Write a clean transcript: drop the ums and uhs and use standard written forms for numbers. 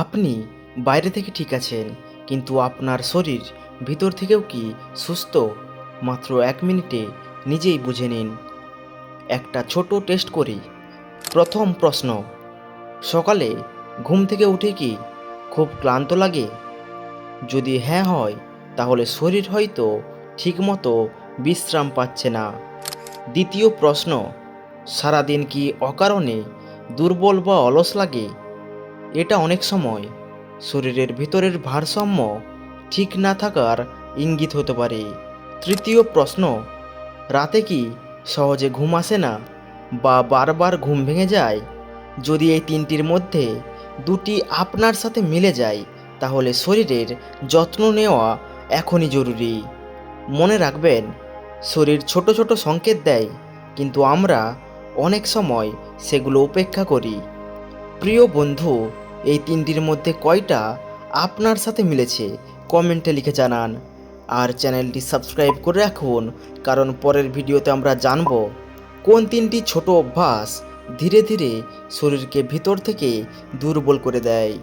আপনি বাইরে থেকে ঠিক আছেন, কিন্তু আপনার শরীর ভিতর থেকেও কি সুস্থ? মাত্র 1 মিনিটে নিজেই বুঝে নিন। একটা ছোট টেস্ট করি। প্রথম প্রশ্ন, সকালে ঘুম থেকে উঠে কি খুব ক্লান্ত লাগে? যদি হ্যাঁ হয়, তাহলে শরীর হয়তো ঠিকমতো বিশ্রাম পাচ্ছে না। দ্বিতীয় প্রশ্ন, সারাদিন কি অকারণে দুর্বল বা অলস লাগে? এটা অনেক সময় শরীরের ভিতরের ভারসাম্য ঠিক না থাকার ইঙ্গিত হতে পারে। তৃতীয় প্রশ্ন, রাতে কি সহজে ঘুম আসে না বা বারবার ঘুম ভেঙে যায়? যদি এই তিনটির মধ্যে দুটি আপনার সাথে মিলে যায়, তাহলে শরীরের যত্ন নেওয়া এখনই জরুরি। মনে রাখবেন, শরীর ছোট ছোট সংকেত দেয়, কিন্তু আমরা অনেক সময় সেগুলো উপেক্ষা করি। প্রিয় বন্ধু, এই তিনটির মধ্যে কয়টা আপনার সাথে মিলেছে কমেন্টে লিখে জানান। আর চ্যানেলটি সাবস্ক্রাইব করে রাখুন, কারণ পরের ভিডিওতে আমরা জানব কোন তিনটি ছোট অভ্যাস ধীরে ধীরে শরীরকে ভিতর থেকে দুর্বল করে দেয়।